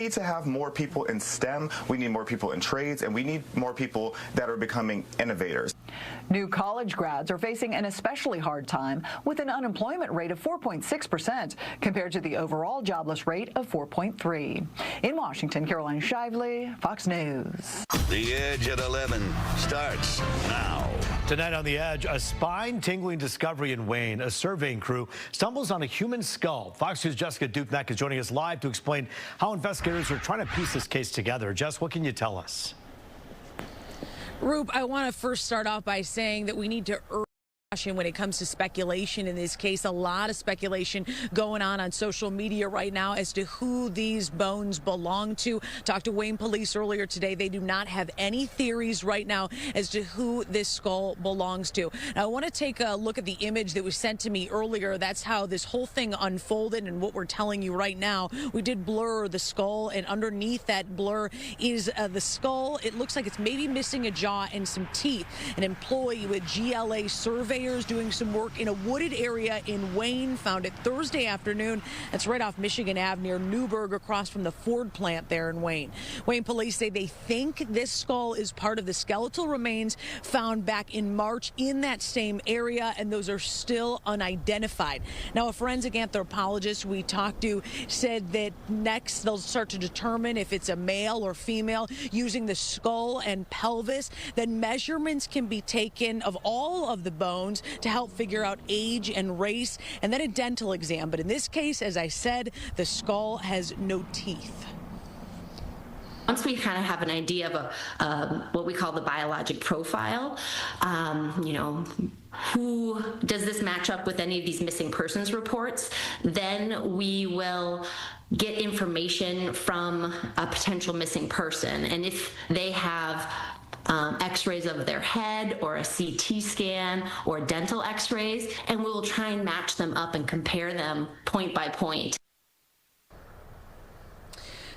We need to have more people in STEM, we need more people in trades, and we need more people that are becoming innovators. New college grads are facing an especially hard time with an unemployment rate of 4.6% compared to the overall jobless rate of 4.3%. In Washington, Caroline Shively, Fox News. The Edge at 11 starts now. Tonight on The Edge, a spine-tingling discovery in Wayne. A surveying crew stumbles on a human skull. Fox News' Jessica Dupnack is joining us live to explain how investigators are trying to piece this case together. Jess, what can you tell us? Roop, I want to first start off by saying that we need to when it comes to speculation in this case. A lot of speculation going on social media right now as to who these bones belong to. Talked to Wayne police earlier today. They do not have any theories right now as to who this skull belongs to. Now, I want to take a look at the image that was sent to me earlier. That's how this whole thing unfolded and what we're telling you right now. We did blur the skull, and underneath that blur is the skull. It looks like it's maybe missing a jaw and some teeth. An employee with GLA surveyors doing some work in a wooded area in Wayne found it Thursday afternoon. That's right off Michigan Ave near Newburgh, across from the Ford plant there in Wayne. Wayne police say they think this skull is part of the skeletal remains found back in March in that same area, and those are still unidentified. Now, a forensic anthropologist we talked to said that next they'll start to determine if it's a male or female using the skull and pelvis. Then measurements can be taken of all of the bones to help figure out age and race, and then a dental exam. But in this case, as I said, the skull has no teeth. Once we kind of have an idea of what we call the biologic profile, who does this match up with any of these missing persons reports, then we will get information from a potential missing person. And if they have x-rays of their head or a CT scan or dental x-rays, and we will try and match them up and compare them point by point.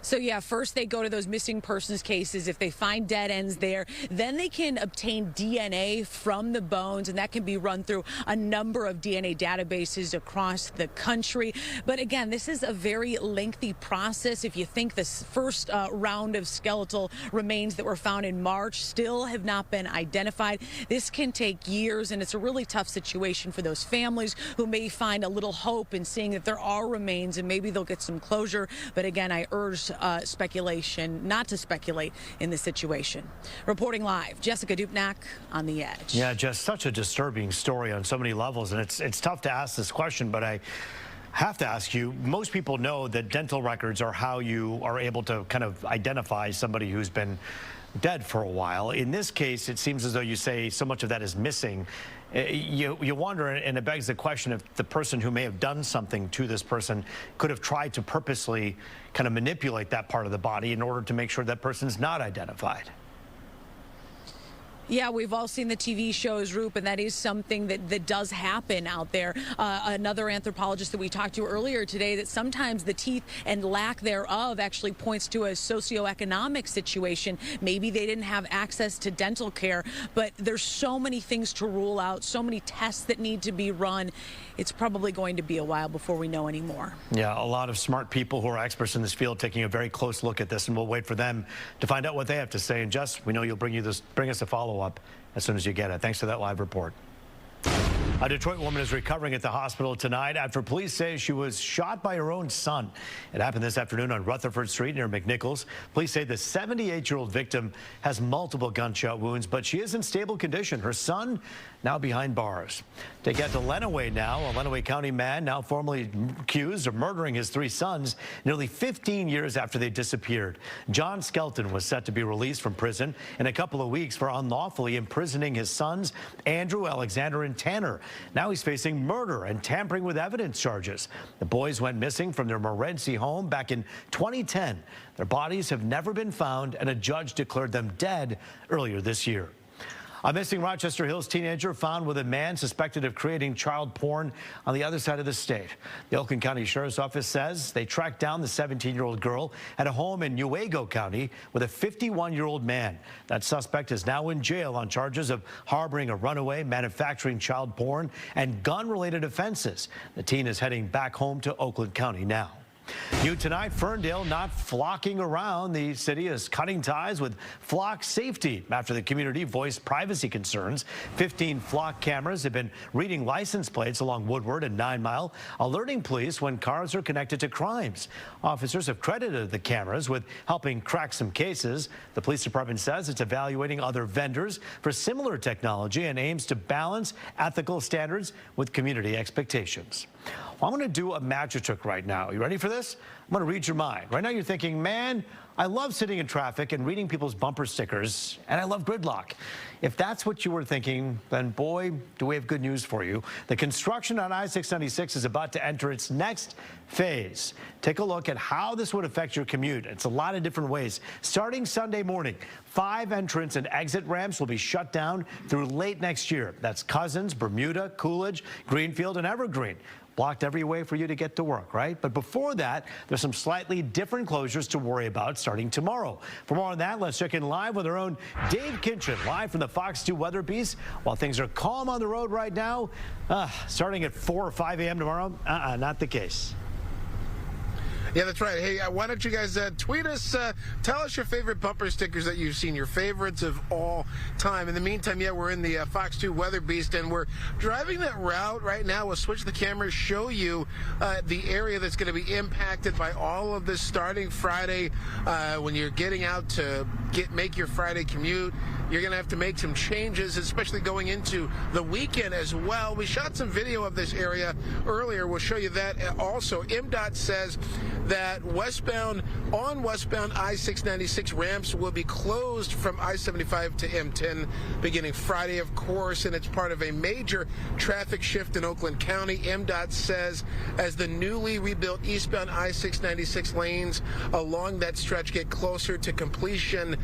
So yeah, first they go to those missing persons cases. If they find dead ends there, then they can obtain DNA from the bones, and that can be run through a number of DNA databases across the country. But again, this is a very lengthy process. If you think this first round of skeletal remains that were found in March still have not been identified, this can take years, and it's a really tough situation for those families who may find a little hope in seeing that there are remains and maybe they'll get some closure. But again, I urge speculation not to speculate in this situation. Reporting live, Jessica Dupnack on The Edge. Yeah, just such a disturbing story on so many levels, and it's tough to ask this question, but I have to ask you, most people know that dental records are how you are able to kind of identify somebody who's been dead for a while. In this case, it seems as though you say so much of that is missing. You wonder, and it begs the question, if the person who may have done something to this person could have tried to purposely kind of manipulate that part of the body in order to make sure that person's not identified. Yeah, we've all seen the TV shows, Roop, and that is something that does happen out there. Another anthropologist that we talked to earlier today, that sometimes the teeth and lack thereof actually points to a socioeconomic situation. Maybe they didn't have access to dental care, but there's so many things to rule out, so many tests that need to be run. It's probably going to be a while before we know any more. Yeah, a lot of smart people who are experts in this field taking a very close look at this, and we'll wait for them to find out what they have to say. And Jess, we know you'll bring us a follow-up as soon as you get it. Thanks for that live report. A Detroit woman is recovering at the hospital tonight after police say she was shot by her own son. It happened this afternoon on Rutherford Street near McNichols. Police say the 78-year-old victim has multiple gunshot wounds, but she is in stable condition. Her son now behind bars. Take out to Lenawee now. A Lenawee County man now formally accused of murdering his 3 sons nearly 15 years after they disappeared. John Skelton was set to be released from prison in a couple of weeks for unlawfully imprisoning his sons, Andrew, Alexander, and Tanner. Now he's facing murder and tampering with evidence charges. The boys went missing from their Morenci home back in 2010. Their bodies have never been found, and a judge declared them dead earlier this year. A missing Rochester Hills teenager found with a man suspected of creating child porn on the other side of the state. The Oakland County Sheriff's Office says they tracked down the 17-year-old girl at a home in Newaygo County with a 51-year-old man. That suspect is now in jail on charges of harboring a runaway, manufacturing child porn, and gun-related offenses. The teen is heading back home to Oakland County now. New tonight, Ferndale not flocking around. The city is cutting ties with flock safety after the community voiced privacy concerns. 15 flock cameras have been reading license plates along Woodward and 9 Mile, alerting police when cars are connected to crimes. Officers have credited the cameras with helping crack some cases. The police department says it's evaluating other vendors for similar technology and aims to balance ethical standards with community expectations. Well, I'm going to do a magic trick right now. You ready for this? I'm going to read your mind. Right now you're thinking, man, I love sitting in traffic and reading people's bumper stickers, and I love gridlock. If that's what you were thinking, then boy, do we have good news for you. The construction on I-696 is about to enter its next phase. Take a look at how this would affect your commute. It's a lot of different ways. Starting Sunday morning, 5 entrance and exit ramps will be shut down through late next year. That's Cousins, Bermuda, Coolidge, Greenfield, and Evergreen. Blocked every way for you to get to work, right? But before that, there's some slightly different closures to worry about starting tomorrow. For more on that, let's check in live with our own Dave Kinchin, live from the Fox 2 Weather Piece. While things are calm on the road right now, starting at 4 or 5 a.m. tomorrow, not the case. Yeah, that's right. Hey, why don't you guys tweet us, tell us your favorite bumper stickers that you've seen, your favorites of all time. In the meantime, yeah, we're in the Fox 2 Weather Beast, and we're driving that route right now. We'll switch the cameras, show you the area that's going to be impacted by all of this starting Friday. When you're getting out to make your Friday commute, you're going to have to make some changes, especially going into the weekend as well. We shot some video of this area earlier. We'll show you that. Also, MDOT says that westbound I-696 ramps will be closed from I-75 to M10 beginning Friday, of course, and it's part of a major traffic shift in Oakland County. MDOT says as the newly rebuilt eastbound I-696 lanes along that stretch get closer to completion,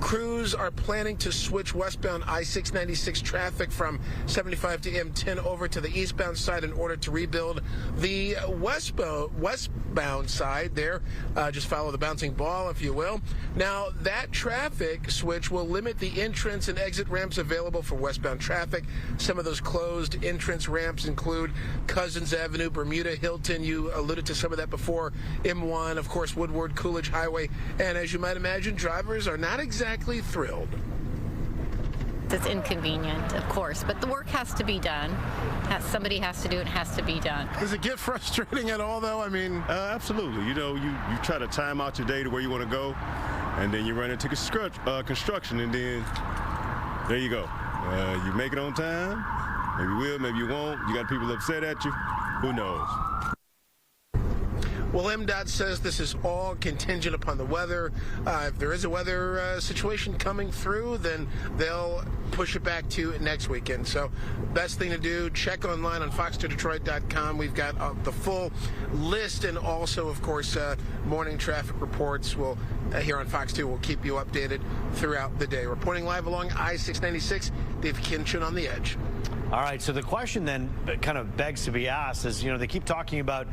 crews are planning to switch westbound I-696 traffic from 75 to M10 over to the eastbound side in order to rebuild the westbound side there. Just follow the bouncing ball, if you will. Now, that traffic switch will limit the entrance and exit ramps available for westbound traffic. Some of those closed entrance ramps include Cousins Avenue, Bermuda, Hilton. You alluded to some of that before. M1, of course, Woodward, Coolidge Highway. And as you might imagine, drivers are not exactly thrilled. It's inconvenient, of course, but the work has to be done. Somebody has to do it. It has to be done. Does it get frustrating at all, though? I mean, absolutely. You know, you try to time out your day to where you want to go, and then you run into construction, and then there you go. You make it on time. Maybe you will, maybe you won't. You got people upset at you. Who knows? Well, MDOT says this is all contingent upon the weather. If there is a weather situation coming through, then they'll push it back to next weekend. So best thing to do, check online on fox2detroit.com. We've got the full list, and also, of course, morning traffic reports will here on Fox 2 will keep you updated throughout the day. Reporting live along I-696, Dave Kinchin on the Edge. All right, so the question then kind of begs to be asked is, you know, they keep talking about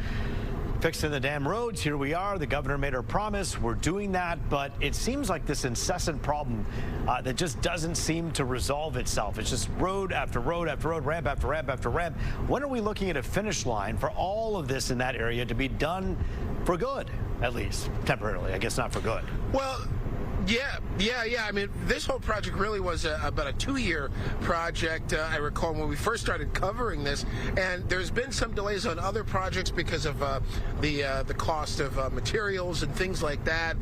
fixing the damn roads. Here we are. The governor made her promise. We're doing that. But it seems like this incessant problem that just doesn't seem to resolve itself. It's just road after road after road, ramp after ramp after ramp. When are we looking at a finish line for all of this in that area to be done for good, at least temporarily? I guess not for good. Well, yeah. I mean, this whole project really was about a 2-year project. I recall when we first started covering this, and there's been some delays on other projects because of the cost of materials and things like that.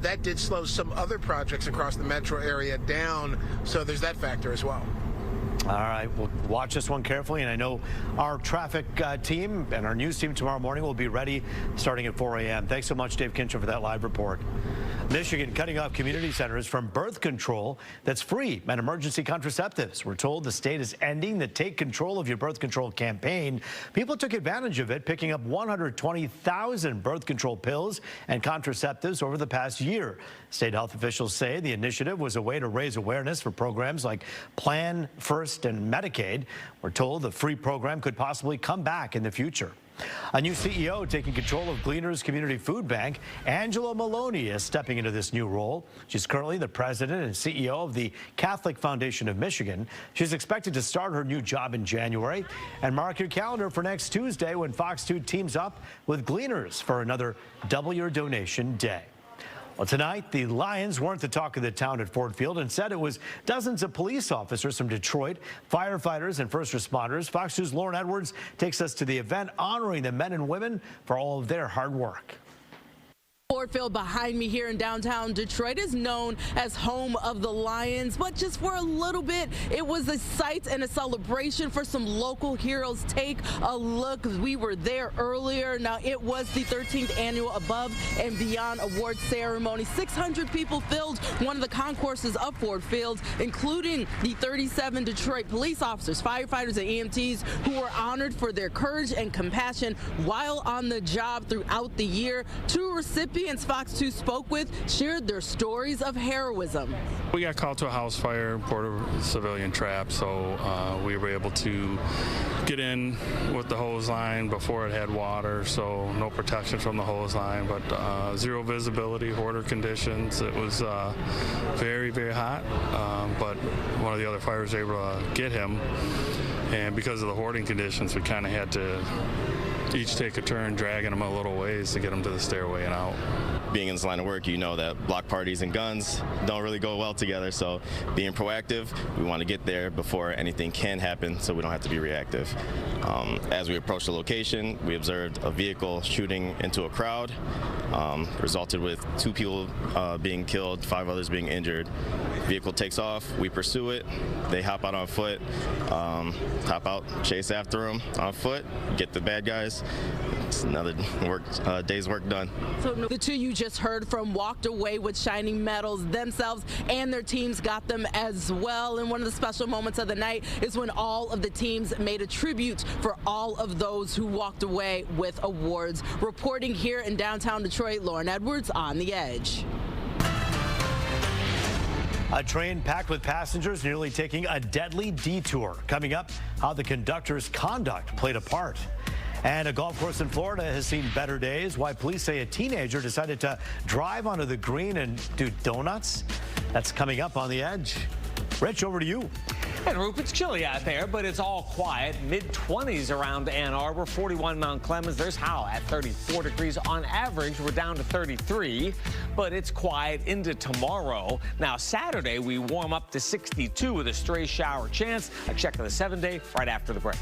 That did slow some other projects across the metro area down, so there's that factor as well. All right, we'll watch this one carefully, and I know our traffic team and our news team tomorrow morning will be ready starting at 4 a.m. Thanks so much, Dave Kinchin, for that live report. Michigan cutting off community centers from birth control that's free and emergency contraceptives. We're told the state is ending the Take Control of Your Birth Control campaign. People took advantage of it, picking up 120,000 birth control pills and contraceptives over the past year. State health officials say the initiative was a way to raise awareness for programs like Plan First and Medicaid. We're told the free program could possibly come back in the future. A new CEO taking control of Gleaners Community Food Bank. Angela Maloney is stepping into this new role. She's currently the president and CEO of the Catholic Foundation of Michigan. She's expected to start her new job in January. And mark your calendar for next Tuesday when Fox 2 teams up with Gleaners for another Double Your Donation Day. Well, tonight, the Lions weren't the talk of the town at Ford Field. Instead, it was dozens of police officers from Detroit, firefighters and first responders. Fox 2's Lauren Edwards takes us to the event honoring the men and women for all of their hard work. Ford Field behind me here in downtown Detroit is known as home of the Lions, but just for a little bit, it was a sight and a celebration for some local heroes. Take a look. We were there earlier. Now, it was the 13th annual Above and Beyond Award ceremony. 600 people filled one of the concourses of Ford Field, including the 37 Detroit police officers, firefighters, and EMTs who were honored for their courage and compassion while on the job throughout the year. Two recipients Fox 2 spoke with shared their stories of heroism. We got called to a house fire, Porter civilian trap, so we were able to get in with the hose line before it had water, so no protection from the hose line, but zero visibility, hoarder conditions. It was very, very hot, but one of the other fires was able to get him, and because of the hoarding conditions, we kind of had to each take a turn dragging him a little ways to get him to the stairway and out. Being in this line of work, you know that block parties and guns don't really go well together, so being proactive, we want to get there before anything can happen so we don't have to be reactive. As we approached the location, we observed a vehicle shooting into a crowd, resulted with 2 people being killed, 5 others being injured. Vehicle takes off, we pursue it, they hop out on foot, hop out, chase after them on foot, get the bad guys. It's another day's work done. So the two you just heard from walked away with shining medals themselves, and their teams got them as well. And one of the special moments of the night is when all of the teams made a tribute for all of those who walked away with awards. Reporting here in downtown Detroit, Lauren Edwards, On the Edge. A train packed with passengers nearly taking a deadly detour. Coming up, how the conductor's conduct played a part. And a golf course in Florida has seen better days. Why police say a teenager decided to drive onto the green and do donuts. That's coming up on The Edge. Rich, over to you. And Roop, it's chilly out there, but it's all quiet. Mid-20s around Ann Arbor, 41 Mount Clemens. There's Howell at 34 degrees. On average, we're down to 33, but it's quiet into tomorrow. Now, Saturday, we warm up to 62 with a stray shower chance. A check of the 7-day right after the break.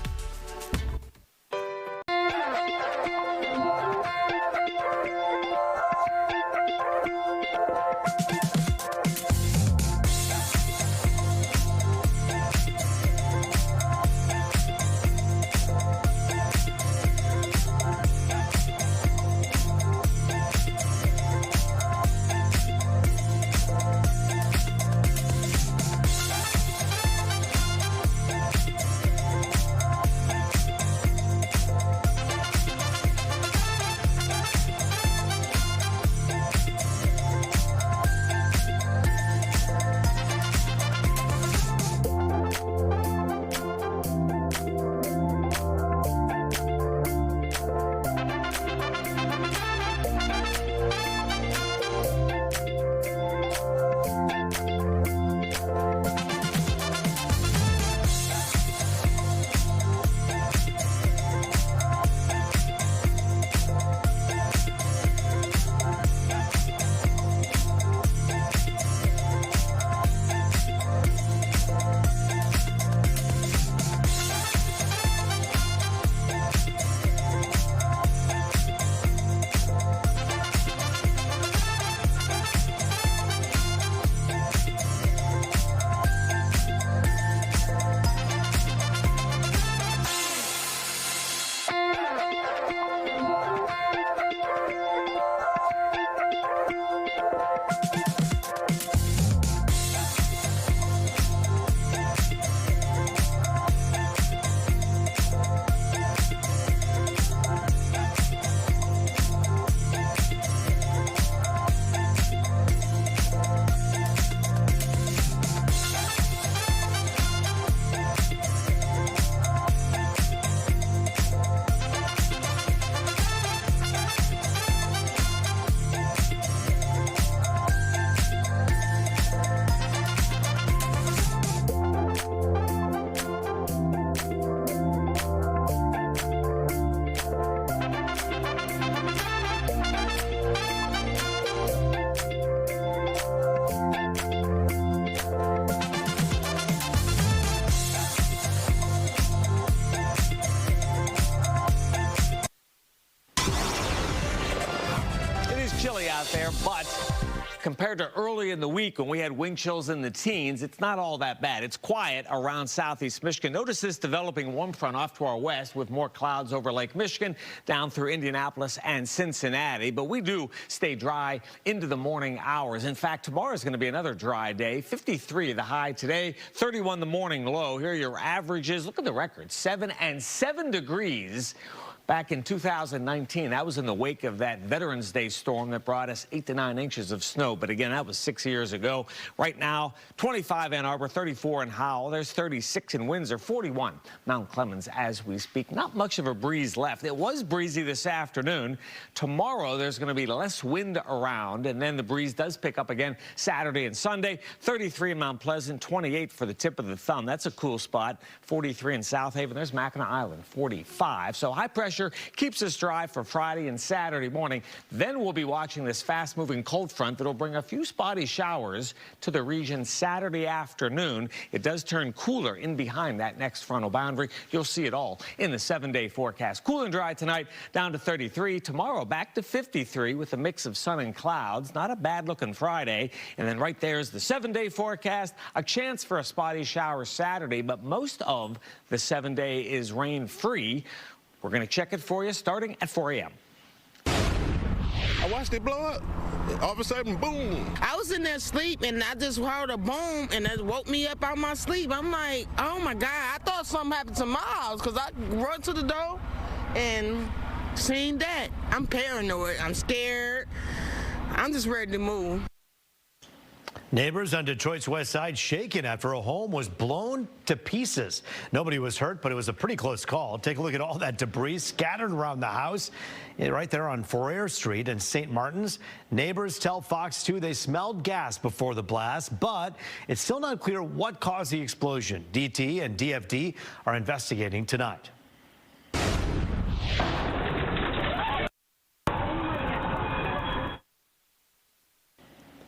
Compared to early in the week when we had wind chills in the teens, it's not all that bad. It's quiet around southeast Michigan. Notice this developing warm front off to our west with more clouds over Lake Michigan down through Indianapolis and Cincinnati. But we do stay dry into the morning hours. In fact, tomorrow is going to be another dry day. 53 the high today, 31 the morning low. Here are your averages. Look at the record, 7 and 7 degrees. Back in 2019, that was in the wake of that Veterans Day storm that brought us 8 to 9 inches of snow. But again, that was 6 years ago. Right now, 25 Ann Arbor, 34 in Howell. There's 36 in Windsor, 41 Mount Clemens as we speak. Not much of a breeze left. It was breezy this afternoon. Tomorrow, there's going to be less wind around, and then the breeze does pick up again Saturday and Sunday. 33 in Mount Pleasant, 28 for the tip of the thumb. That's a cool spot. 43 in South Haven. There's Mackinac Island, 45. So high pressure keeps us dry for Friday and Saturday morning. Then we'll be watching this fast-moving cold front that'll bring a few spotty showers to the region Saturday afternoon. It does turn cooler in behind that next frontal boundary. You'll see it all in the 7-day forecast. Cool and dry tonight, down to 33. Tomorrow, back to 53 with a mix of sun and clouds. Not a bad-looking Friday. And then right there's the 7-day forecast. A chance for a spotty shower Saturday, but most of the 7-day is rain-free. We're going to check it for you starting at 4 a.m. I watched it blow up. All of a sudden, boom. I was in there sleep, and I just heard a boom, and it woke me up out my sleep. I'm like, oh, my God. I thought something happened to my house because I run to the door and seen that. I'm paranoid. I'm scared. I'm just ready to move. Neighbors on Detroit's west side shaken after a home was blown to pieces. Nobody was hurt, but it was a pretty close call. Take a look at all that debris scattered around the house right there on Fourier Street in St. Martin's. Neighbors tell Fox 2 they smelled gas before the blast, but it's still not clear what caused the explosion. DT and DFD are investigating tonight.